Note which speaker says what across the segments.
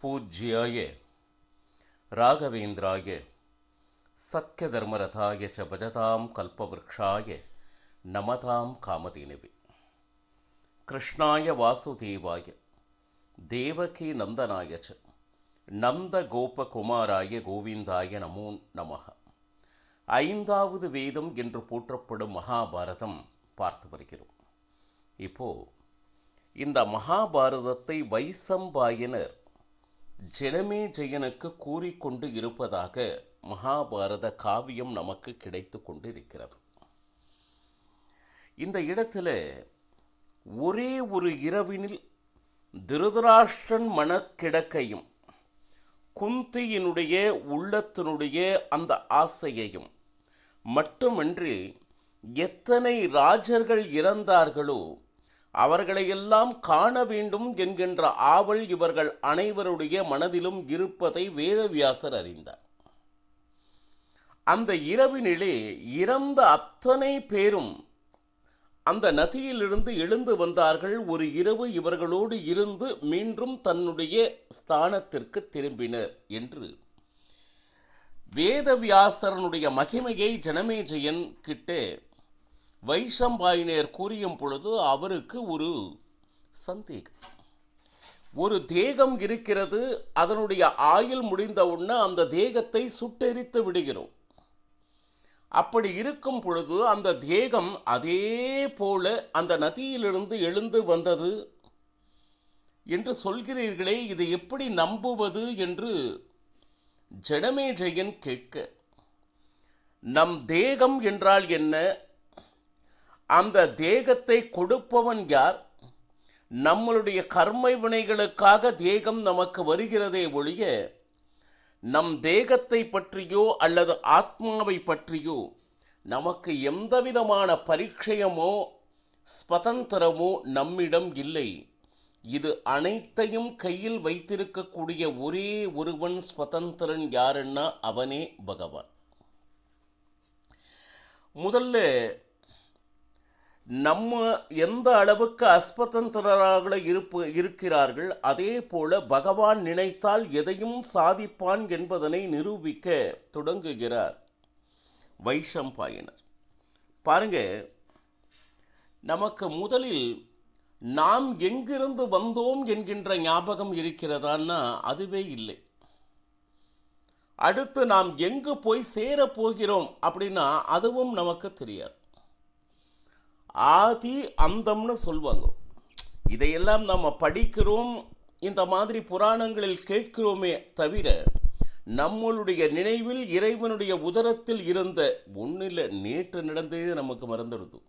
Speaker 1: पूज्याय राघवेन्द्राय सत्यधर्मरथाय च भजतां कल्पवृक्षाय नमतां कामधेनवे कृष्णाय वासुदेवाय देवकी नंदनाय च நந்தகோபகுமாராய கோவிந்தாய நமோ நமः. ஐந்தாவது வேதம் என்று போற்றப்படும் மகாபாரதம் பார்த்து வருகிறோம். இப்போ இந்த மகாபாரதத்தை வைசம்பாயனர் ஜனமேஜயனுக்கு கூறிக்கொண்டு இருப்பதாக மகாபாரத காவியம் நமக்கு கிடைத்து கொண்டு இருக்கிறது. இந்த இடத்துல ஒரே ஒரு இரவினில் திருதராஷ்டிரன் மனக்கிடக்கையும் குந்தியினுடைய உள்ளத்தினுடைய அந்த ஆசையையும் மட்டுமின்றி எத்தனை ராஜர்கள் இறந்தார்களோ அவர்களையெல்லாம் காண வேண்டும் என்கின்ற ஆவல் இவர்கள் அனைவருடைய மனதிலும் இருப்பதை வேதவியாசர் அறிந்தார். அந்த இரவினிலே இறந்த அத்தனை பேரும் அந்த நதியிலிருந்து எழுந்து வந்தார்கள். ஒரு இரவு இவர்களோடு இருந்து மீண்டும் தன்னுடைய ஸ்தானத்திற்கு திரும்பினர் என்று வேதவியாசரனுடைய மகிமையை ஜனமேஜயன் கிட்டே வைசம்பாயனர் கூறியும் பொழுது அவருக்கு ஒரு சந்தேகம். ஒரு தேகம் இருக்கிறது, அதனுடைய ஆயுள் முடிந்தவுடனே அந்த தேகத்தை சுட்டெரித்து விடுகிறோம். அப்படி இருக்கும் பொழுது அந்த தேகம் அதே போல அந்த நதியிலிருந்து எழுந்து வந்தது என்று சொல்கிறீர்களே, இதை எப்படி நம்புவது என்று ஜனமேஜயன் கேட்க, நம் தேகம் என்றால் என்ன, அந்த தேகத்தை கொடுப்பவன் யார், நம்மளுடைய கர்ம வினைகளுக்காக தேகம் நமக்கு வருகிறதே ஒழிய நம் தேகத்தை பற்றியோ அல்லது ஆத்மாவை பற்றியோ நமக்கு எந்தவிதமான பரிச்சயமோ ஸ்வதந்திரமோ நம்மிடம் இல்லை. இது அனைத்தையும் கையில் வைத்திருக்கக்கூடிய ஒரே ஒருவன் ஸ்வதந்திரன் யாருன்னா அவனே பகவான். முதல்ல நம்ம எந்த அளவுக்கு அஸ்வதந்திரராக இருக்கிறார்கள், அதே போல பகவான் நினைத்தால் எதையும் சாதிப்பான் என்பதனை நிரூபிக்க தொடங்குகிறார் வைசம்பாயனர். பாருங்க, நமக்கு முதலில் நாம் எங்கிருந்து வந்தோம் என்கின்ற ஞாபகம் இருக்கிறதான்னா அதுவே இல்லை. அடுத்து நாம் எங்கு போய் சேர போகிறோம் அப்படின்னா அதுவும் நமக்கு தெரியாது. ஆதி அந்தம்னு சொல்வாங்க. இதையெல்லாம் நம்ம படிக்கிறோம், இந்த மாதிரி புராணங்களில் கேட்கிறோமே தவிர நம்மளுடைய நினைவில் இறைவனுடைய உதரத்தில் இருந்த ஒன்றில் நேற்று நடந்ததே நமக்கு மறந்துடுது.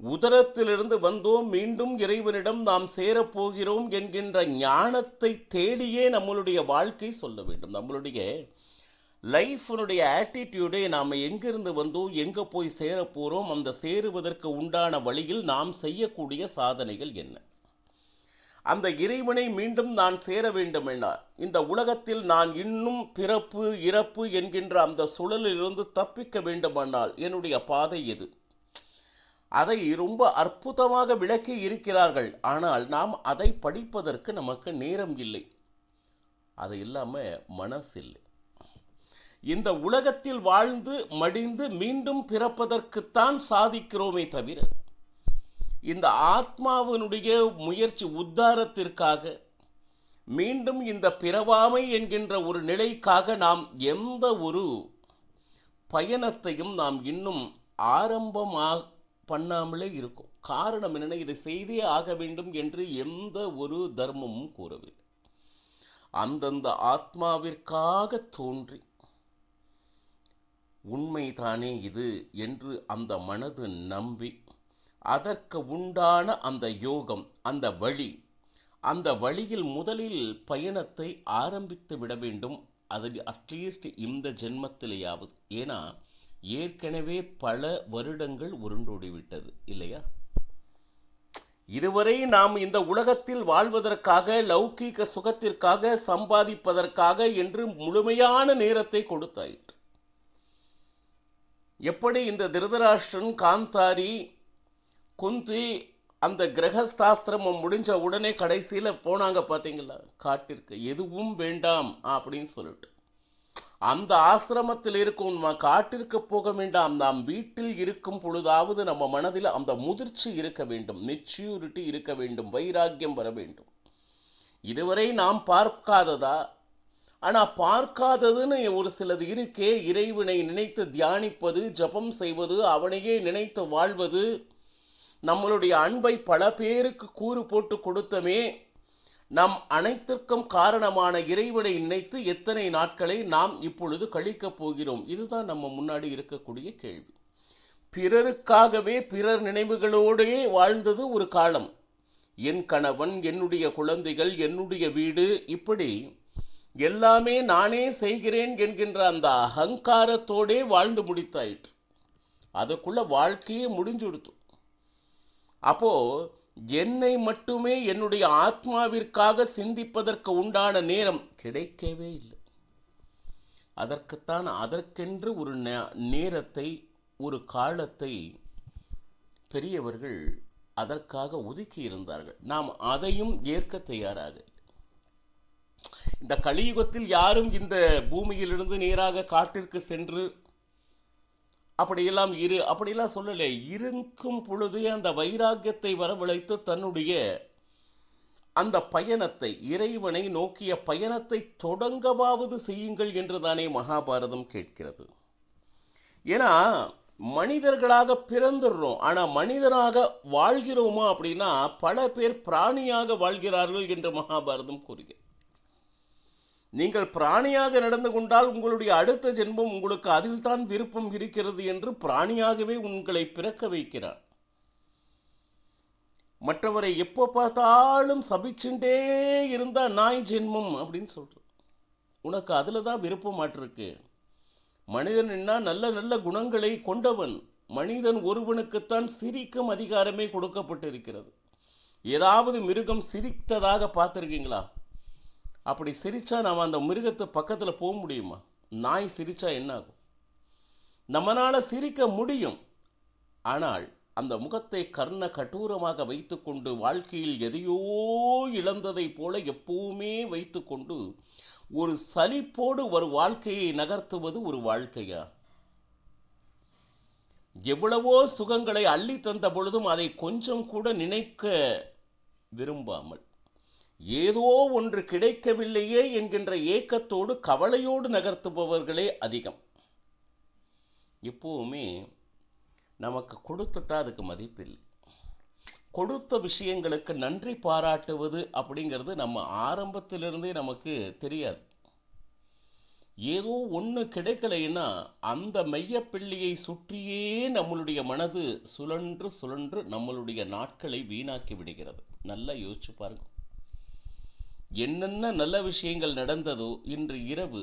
Speaker 1: உதரத்திலிருந்து வந்தோம், மீண்டும் இறைவனிடம் நாம் சேரப்போகிறோம் என்கின்ற ஞானத்தை தேடியே நம்மளுடைய வாழ்க்கை சொல்ல வேண்டும். நம்மளுடைய லைஃபினுடைய ஆட்டிடியூடே நாம் எங்கிருந்து வந்தோம், எங்கே போய் சேர போகிறோம், அந்த சேருவதற்கு உண்டான வழியில் நாம் செய்யக்கூடிய சாதனைகள் என்ன, அந்த இறைவனை மீண்டும் நான் சேர வேண்டுமென்றால் இந்த உலகத்தில் நான் இன்னும் பிறப்பு இறப்பு என்கின்ற அந்த சுழலிலிருந்து தப்பிக்க வேண்டுமானால் என்னுடைய பாதை எது, அதை ரொம்ப அற்புதமாக விளக்கி இருக்கிறார்கள். ஆனால் நாம் அதை படிப்பதற்கு நமக்கு நேரம் இல்லை, அது இல்லாமல் மனசில்லை. இந்த உலகத்தில் வாழ்ந்து மடிந்து மீண்டும் பிறப்பதற்குத்தான் சாதிக்கிறோமே தவிர இந்த ஆத்மாவினுடைய முயற்சி உத்தாரத்திற்காக மீண்டும் இந்த பிறவாமை என்கின்ற ஒரு நிலைக்காக நாம் எந்த ஒரு பயணத்தையும் நாம் இன்னும் ஆரம்பமாக பண்ணாமலே இருக்கும். காரணம் என்னென்ன, இதை செய்தே ஆக வேண்டும் என்று எந்த ஒரு தர்மமும் கூறவில்லை. அந்தந்த ஆத்மாவிற்காக தோன்றி உண்மைதானே இது என்று அந்த மனது நம்பி அதற்கு உண்டான அந்த யோகம், அந்த வழி, அந்த வழியில் முதலில் பயணத்தை ஆரம்பித்து விட வேண்டும். அது அட்லீஸ்ட் இந்த ஜென்மத்திலேயாவது. ஏன்னா ஏற்கனவே பல வருடங்கள் உருண்டோடிவிட்டது இல்லையா. இதுவரை நாம் இந்த உலகத்தில் வாழ்வதற்காக, லௌகீக சுகத்திற்காக, சம்பாதிப்பதற்காக என்று முழுமையான நேரத்தை கொடுத்தாயிற்று. எப்படி இந்த திருதராஷ்டிரன், காந்தாரி, குந்தி அந்த கிரகஸ்தாசிரமம் முடிஞ்ச உடனே கடைசியில் போனாங்க பார்த்தீங்களா காட்டிற்கு, எதுவும் வேண்டாம் அப்படின்னு சொல்லிட்டு. அந்த ஆசிரமத்தில் இருக்கும் காட்டிற்கு போக வேண்டாம், நாம் வீட்டில் இருக்கும் பொழுதாவது நம்ம மனதில் அந்த முதிர்ச்சி இருக்க வேண்டும், மெச்சூரிட்டி இருக்க வேண்டும், வைராக்கியம் வர வேண்டும். இதுவரை நாம் பார்க்காததா? ஆனால் பார்க்காததுன்னு ஒரு சிலது இருக்கே. இறைவனை நினைத்து தியானிப்பது, ஜபம் செய்வது, அவனையே நினைத்து வாழ்வது, நம்மளுடைய அன்பை பல பேருக்கு கூறு போட்டு கொடுத்தமே, நம் அனைத்திற்கும் காரணமான இறைவனை நினைத்து எத்தனை நாட்களை நாம் இப்பொழுது கழிக்கப் போகிறோம்? இதுதான் நம்ம முன்னாடி இருக்கக்கூடிய கேள்வி. பிறருக்காகவே பிறர் நினைவுகளோடே வாழ்ந்தது ஒரு காலம். என் கணவன், என்னுடைய குழந்தைகள், என்னுடைய வீடு, இப்படி எல்லாமே நானே செய்கிறேன் என்கின்ற அந்த அகங்காரத்தோடே வாழ்ந்து முடித்தாயிற்று. அதுக்குள்ள வாழ்க்கையே முடிஞ்சுடுத்து. அப்போ என்னை மட்டுமே என்னுடைய ஆத்மாவிற்காக சிந்திப்பதற்கு உண்டான நேரம் கிடைக்கவே இல்லை. அதற்கென்று ஒரு நேரத்தை, ஒரு காலத்தை பெரியவர்கள் அதற்காக ஒதுக்கி இருந்தார்கள். நாம் அதையும் ஏற்க தயாராக. இந்த கலியுகத்தில் யாரும் இந்த பூமியிலிருந்து நேராக காட்டிற்கு சென்று அப்படியெல்லாம் சொல்லலை. இருக்கும் பொழுதே அந்த வைராக்கியத்தை வரவழைத்து தன்னுடைய அந்த பயணத்தை, இறைவனை நோக்கிய பயணத்தை தொடங்கவாவது செய்யுங்கள் என்று தானே மகாபாரதம் கேட்கிறது. ஏன்னா மனிதர்களாக பிறந்துடுறோம், ஆனால் மனிதனாக வாழ்கிறோமா அப்படின்னா பல பேர் பிராணியாக வாழ்கிறார்கள் என்று மகாபாரதம் கூறுகிறது. நீங்கள் பிராணியாக நடந்து கொண்டால் உங்களுடைய அடுத்த ஜென்மம் உங்களுக்கு அதில் தான் விருப்பம் இருக்கிறது என்று பிராணியாகவே உங்களை பிறக்க வைக்கிறார். மற்றவரை எப்போ பார்த்தாலும் சபிச்சுட்டே இருந்தா நாய் ஜென்மம் அப்படின்னு சொல்ற. உனக்கு அதில் தான் விருப்பமாட்டிருக்கு. மனிதன் என்ன நல்ல நல்ல குணங்களை கொண்டவன். மனிதன் ஒருவனுக்குத்தான் சிரிக்கும் அதிகாரமே கொடுக்கப்பட்டிருக்கிறது. ஏதாவது மிருகம் சிரித்ததாக பார்த்துருக்கீங்களா? அப்படி சிரிச்சா நாம் அந்த மிருகத்தை பக்கத்தில் போக முடியுமா? நாய் சிரிச்சா என்ன ஆகும்? நம்மளால சிரிக்க முடியும், ஆனால் அந்த முகத்தை கர்ண கடூரமாக வைத்துக்கொண்டு வாழ்க்கையில் எதையோ இழந்ததை போல எப்பவுமே வைத்துக்கொண்டு ஒரு சலிப்போடு ஒரு வாழ்க்கையை நகர்த்துவது ஒரு வாழ்க்கையா? எவ்வளவோ சுகங்களை அள்ளி தந்த பொழுதும் அதை கொஞ்சம் கூட நினைக்க விரும்பாமல், ஏதோ ஒன்று கிடைக்கவில்லையே என்கின்ற ஏக்கத்தோடு கவலையோடு நகர்த்துபவர்களே அதிகம். எப்பவுமே நமக்கு கொடுத்துட்டா அதுக்கு மதிப்பில்லை. கொடுத்த விஷயங்களுக்கு நன்றி பாராட்டுவது அப்படிங்கிறது நம்ம ஆரம்பத்திலிருந்தே நமக்கு தெரியாது. ஏதோ ஒன்று கிடைக்கலைன்னா அந்த மையப்பிள்ளையை சுற்றியே நம்மளுடைய மனது சுழன்று சுழன்று நம்மளுடைய நாட்களை வீணாக்கி விடுகிறது. நல்லா யோசிச்சு பாருங்க. என்னென்ன நல்ல விஷயங்கள் நடந்ததோ இன்று இரவு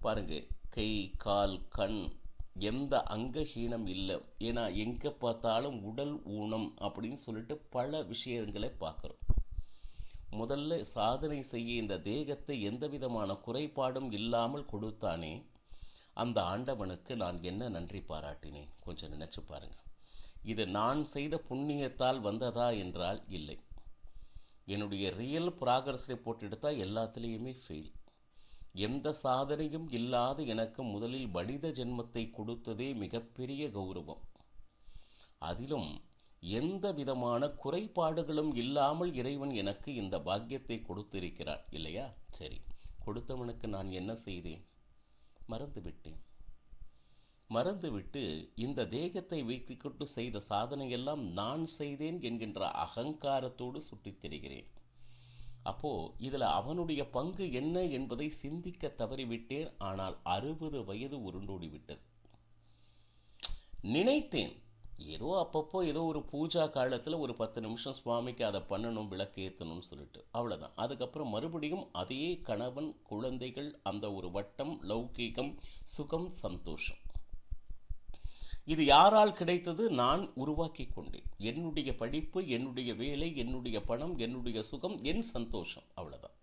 Speaker 1: பாருங்க, கை கால் கண் எந்த அங்கஹீனம் இல்லை. ஏன்னா எங்கே பார்த்தாலும் உடல் ஊனம் அப்படின்னு சொல்லிட்டு பல விஷயங்களை பார்க்குறோம். முதல்ல சாதனை செய்ய இந்த தேகத்தை எந்த விதமான குறைபாடும் இல்லாமல் கொடுத்தானே அந்த ஆண்டவனுக்கு நான் என்ன நன்றி பாராட்டினேன்? கொஞ்சம் நினச்சி பாருங்கள். இது நான் செய்த புண்ணியத்தால் வந்ததா என்றால் இல்லை. என்னுடைய ரியல் ப்ராக்ரஸ் ரிப்போர்ட் எடுத்தால் எல்லாத்துலேயுமே ஃபெயில். எந்த சாதனையும் இல்லாத எனக்கு முதலில் மனித ஜென்மத்தை கொடுத்ததே மிகப்பெரிய கௌரவம். அதிலும் எந்த விதமான குறைபாடுகளும் இல்லாமல் இறைவன் எனக்கு இந்த பாக்கியத்தை கொடுத்திருக்கிறார் இல்லையா? சரி, கொடுத்தவனுக்கு நான் என்ன செய்தேன்? மறந்துவிட்டு இந்த தேகத்தை வைத்துக்கொண்டு செய்த சாதனையெல்லாம் நான் செய்தேன் என்கின்ற அகங்காரத்தோடு சுட்டித் திரிகிறேன். அப்போ இதில் அவனுடைய பங்கு என்ன என்பதை சிந்திக்க தவறிவிட்டேன். ஆனால் 60 வயது உருண்டோடிவிட்டது. நினைத்தேன் ஏதோ அப்பப்போ ஏதோ ஒரு பூஜா காலத்தில் ஒரு 10 நிமிஷம் சுவாமிக்கு அதை பண்ணணும், விளக்கு ஏற்றணும்னு சொல்லிட்டு அவ்வளோதான். அதுக்கப்புறம் மறுபடியும் அதே கணவன், குழந்தைகள், அந்த ஒரு வட்டம், லௌகீகம், சுகம், சந்தோஷம். இது யாரால் கிடைத்தது? நான் உருவாக்கி கொண்டேன். என்னுடைய படிப்பு, என்னுடைய வேலை, என்னுடைய பணம், என்னுடைய சுகம், என் சந்தோஷம், அவ்வளோதான்.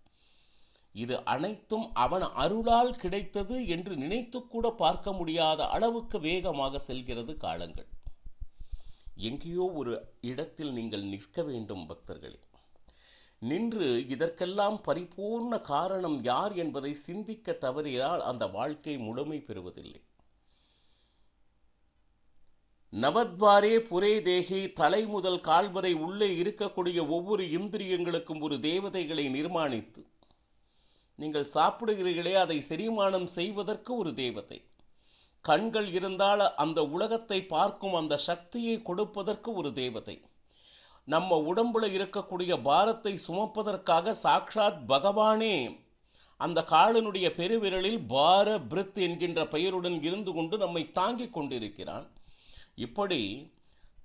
Speaker 1: இது அனைத்தும் அவன் அருளால் கிடைத்தது என்று நினைத்து கூட பார்க்க முடியாத அளவுக்கு வேகமாக செல்கிறது காலங்கள். எங்கேயோ ஒரு இடத்தில் நீங்கள் நிற்க வேண்டும் பக்தர்களே. நின்று இதற்கெல்லாம் பரிபூர்ண காரணம் யார் என்பதை சிந்திக்க தவறியால் அந்த வாழ்க்கை முழுமை பெறுவதில்லை. நவத்வாரே புரே தேகி, தலை முதல் கால் வரை உள்ளே இருக்கக்கூடிய ஒவ்வொரு இந்திரியங்களுக்கும் ஒரு தேவதைகளை நிர்மாணித்து, நீங்கள் சாப்பிடுகிறீர்களே அதை செரிமானம் செய்வதற்கு ஒரு தேவதை, கண்கள் இருந்தால் அந்த உலகத்தை பார்க்கும் அந்த சக்தியை கொடுப்பதற்கு ஒரு தேவதை, நம்ம உடம்புல இருக்கக்கூடிய பாரத்தை சுமப்பதற்காக சாக்ஷாத் பகவானே அந்த காலனுடைய பெருவிரலில் பார பிரித் என்கின்ற பெயருடன் இருந்து கொண்டு நம்மை தாங்கிக் கொண்டிருக்கிறான். இப்படி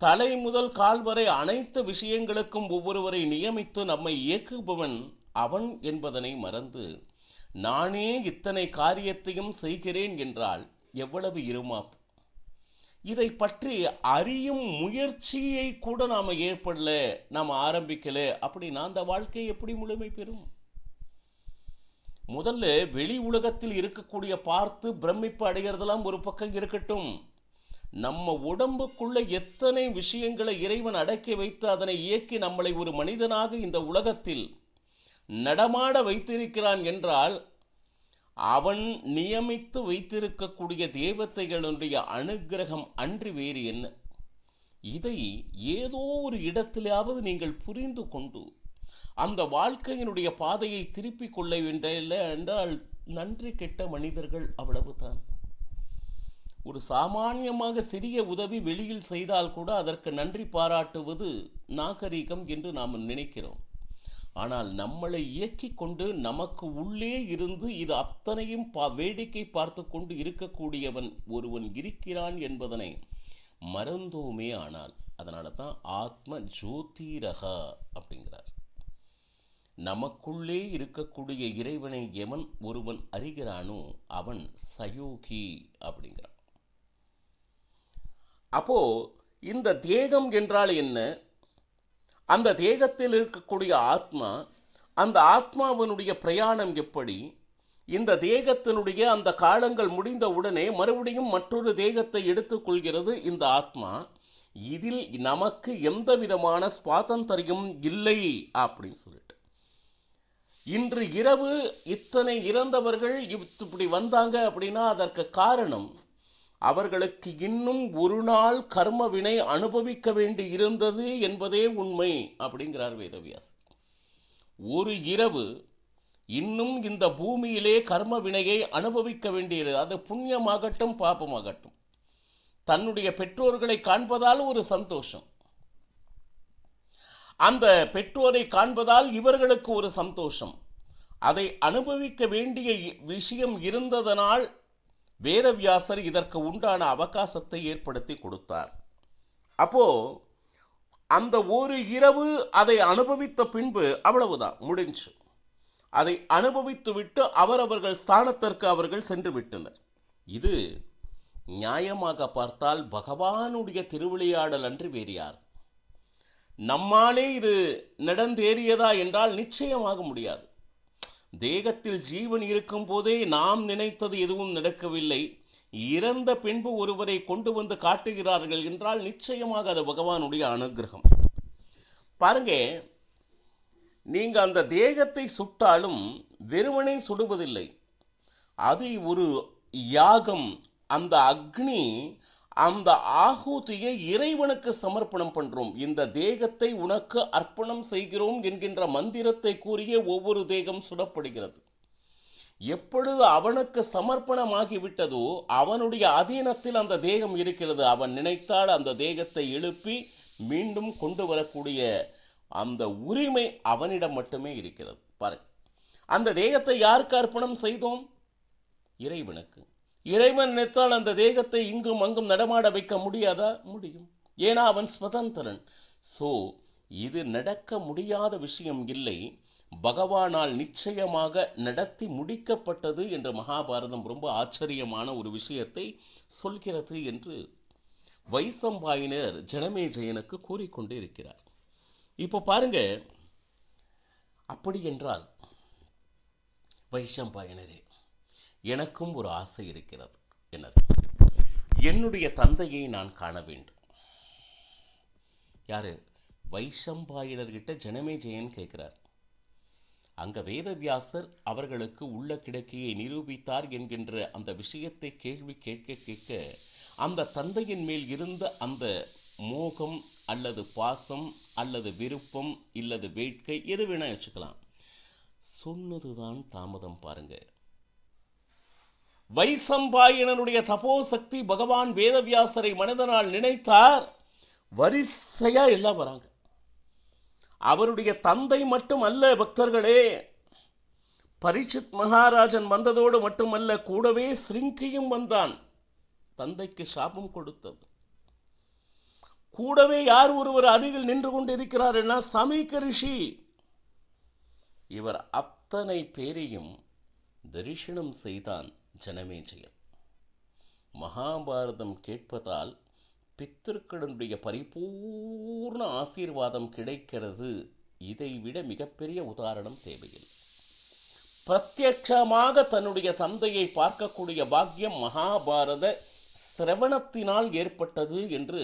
Speaker 1: தலை முதல் கால் வரை அனைத்து விஷயங்களுக்கும் ஒவ்வொருவரை நியமித்து நம்மை இயக்குபவன் அவன் என்பதனை மறந்து நானே இத்தனை காரியத்தையும் செய்கிறேன் என்றால் எவ்வளவு இருமாப்பு. இதை பற்றி அறியும் முயற்சியை கூட நாம் ஏற்படல, நாம் ஆரம்பிக்கல அப்படின்னா அந்த வாழ்க்கை எப்படி முழுமை பெறும்? முதல்ல வெளி உலகத்தில் இருக்கக்கூடிய பார்த்து பிரமிப்பு அடைகிறதெல்லாம் ஒரு பக்கம் இருக்கட்டும், நம்ம உடம்புக்குள்ள எத்தனை விஷயங்களை இறைவன் அடக்கி வைத்து அதனை இயக்கி நம்மளை ஒரு மனிதனாக இந்த உலகத்தில் நடமாட வைத்திருக்கிறான் என்றால் அவன் நியமித்து வைத்திருக்கக்கூடிய தேவதைகளுடைய அனுக்கிரகம் அன்றி வேறு என்ன? இதை ஏதோ ஒரு இடத்திலாவது நீங்கள் புரிந்து கொண்டு அந்த வாழ்க்கையினுடைய பாதையை திருப்பிக் கொள்ள வேண்டிய என்றால் நன்றி கெட்ட மனிதர்கள் அவ்வளவுதான். ஒரு சாமானியமாக சிறிய உதவி வெளியில் செய்தால் கூட அதற்கு நன்றி பாராட்டுவது நாகரிகம் என்று நாம் நினைக்கிறோம். ஆனால் நம்மளை இயக்கி கொண்டு நமக்கு உள்ளே இருந்து இது அத்தனையும் வேடிக்கை பார்த்து கொண்டு இருக்கக்கூடியவன் ஒருவன் இருக்கிறான் என்பதனை மறந்தோமே. ஆனால் அதனால தான் ஆத்ம ஜோதிரகா அப்படிங்கிறார். நமக்குள்ளே இருக்கக்கூடிய இறைவனை எவன் ஒருவன் அறிகிறானோ அவன் சயோகி அப்படிங்கிறான். அப்போ இந்த தேகம் என்றால் என்ன? அந்த தேகத்தில் இருக்கக்கூடிய ஆத்மா, அந்த ஆத்மாவினுடைய பிரயாணம் எப்படி? இந்த தேகத்தினுடைய அந்த காலங்கள் முடிந்த உடனே மறுபடியும் மற்றொரு தேகத்தை எடுத்துக்கொள்கிறது இந்த ஆத்மா. இதில் நமக்கு எந்த விதமான சுவாதந்திரம் இல்லை அப்படின்னு சொல்லிட்டு, இன்று இரவு இத்தனை இறந்தவர்கள் இப்படி வந்தாங்க அப்படின்னா அதற்கு காரணம் அவர்களுக்கு இன்னும் ஒரு நாள் கர்ம வினை அனுபவிக்க வேண்டி இருந்தது என்பதே உண்மை அப்படிங்கிறார் வேதவியாசர். ஒரு இரவு இன்னும் இந்த பூமியிலே கர்ம வினையை அனுபவிக்க வேண்டியது, அது புண்ணியமாகட்டும் பாபமாகட்டும். தன்னுடைய பெற்றோர்களை காண்பதால் ஒரு சந்தோஷம், அந்த பெற்றோரை காண்பதால் இவர்களுக்கு ஒரு சந்தோஷம், அதை அனுபவிக்க வேண்டிய விஷயம் இருந்ததனால் வேதவியாசர் இதற்கு உண்டான அவகாசத்தை ஏற்படுத்தி கொடுத்தார். அப்போ அந்த ஒரு இரவு அதை அனுபவித்த பின்பு அவ்வளவுதான், முடிஞ்சு. அதை அனுபவித்து விட்டு அவரவர்கள் ஸ்தானத்திற்கு அவர்கள் சென்று விட்டனர். இது நியாயமாக பார்த்தால் பகவானுடைய திருவிளையாடல் அன்று வேறு யார்? நம்மாலே இது நடந்தேறியதா என்றால் நிச்சயமாக முடியாது. தேகத்தில் ஜீவன் இருக்கும் போதே நாம் நினைத்தது எதுவும் நடக்கவில்லை. இறந்த பின்பு ஒருவரை கொண்டு வந்து காட்டுகிறார்கள் என்றால் நிச்சயமாக அது பகவானுடைய அனுகிரகம். பாருங்க, நீங்க அந்த தேகத்தை சுட்டாலும் வெறுமனே சுடுவதில்லை, அது ஒரு யாகம். அந்த அக்னி, அந்த ஆகுதியை இறைவனுக்கு சமர்ப்பணம் பண்றோம். இந்த தேகத்தை உனக்கு அர்ப்பணம் செய்கிறோம் என்கின்ற மந்திரத்தை கூறிய ஒவ்வொரு தேகம் சுடப்படுகிறது. எப்பொழுது அவனுக்கு சமர்ப்பணமாகிவிட்டதோ அவனுடைய அதீனத்தில் அந்த தேகம் இருக்கிறது. அவன் நினைத்தால் அந்த தேகத்தை எழுப்பி மீண்டும் கொண்டு வரக்கூடிய அந்த உரிமை அவனிடம் மட்டுமே இருக்கிறது. பாருங்க, அந்த தேகத்தை யாருக்கு அர்ப்பணம் செய்தோம்? இறைவனுக்கு. இறைவன் நினைத்தால் அந்த தேகத்தை இங்கும் அங்கும் நடமாட வைக்க முடியாதா? முடியும். ஏன்னா அவன் சுதந்திரன். ஸோ இது நடக்க முடியாத விஷயம் இல்லை, பகவானால் நிச்சயமாக நடத்தி முடிக்கப்பட்டது என்று மகாபாரதம் ரொம்ப ஆச்சரியமான ஒரு விஷயத்தை சொல்கிறது என்று வைசம்பாயனர் ஜனமேஜயனுக்கு கூறிக்கொண்டு இருக்கிறார். இப்போ பாருங்க, அப்படி என்றால் வைசம்பாயனரே, எனக்கும் ஒரு ஆசை இருக்கிறது. என்னது? என்னுடைய தந்தையை நான் காண வேண்டும். யாரு? வைஷம்பாயனர்கிட்ட ஜனமேஜயன் கேட்கிறார். அங்க வேதவியாசர் அவர்களுக்கு உள்ள கிடக்கையை நிரூபித்தார் என்கின்ற அந்த விஷயத்தை கேள்வி கேட்க கேட்க அந்த தந்தையின் மேல் இருந்த அந்த மோகம் அல்லது பாசம் அல்லது விருப்பம் இல்லது வேட்கை எது வேணா வச்சுக்கலாம், சொன்னதுதான் தாமதம். பாருங்க, வைசம்பாயனனுடைய தபோ சக்தி பகவான் வேதவியாசரை மனிதனால் நினைத்தார். வரிசையா எல்லாம் வராங்க. அவருடைய தந்தை மட்டும் அல்ல பக்தர்களே, பரீட்சித் மகாராஜன் வந்ததோடு மட்டுமல்ல, கூடவே சிருங்கியும் வந்தான். தந்தைக்கு சாபம் கொடுத்தது. கூடவே யார் ஒருவர் அருகில் நின்று கொண்டிருக்கிறார் என சமீக ரிஷி. இவர் அத்தனை பேரையும் தரிசனம் செய்தான் ஜனமேஜயன். மகாபாரதம் கேட்பதால் பித்திருக்களுடைய பரிபூர்ண ஆசீர்வாதம் கிடைக்கிறது. இதைவிட மிகப்பெரிய உதாரணம் தேவையில்லை. பிரத்யட்சமாக தன்னுடைய தந்தையை பார்க்கக்கூடிய பாக்கியம் மகாபாரத சிரவணத்தினால் ஏற்பட்டது என்று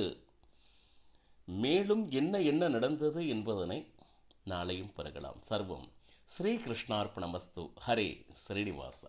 Speaker 1: மேலும் என்ன என்ன நடந்தது என்பதனை நாளையும் பெறலாம். சர்வம் ஸ்ரீகிருஷ்ணார்ப்பணமஸ்து. ஹரே ஸ்ரீனிவாச.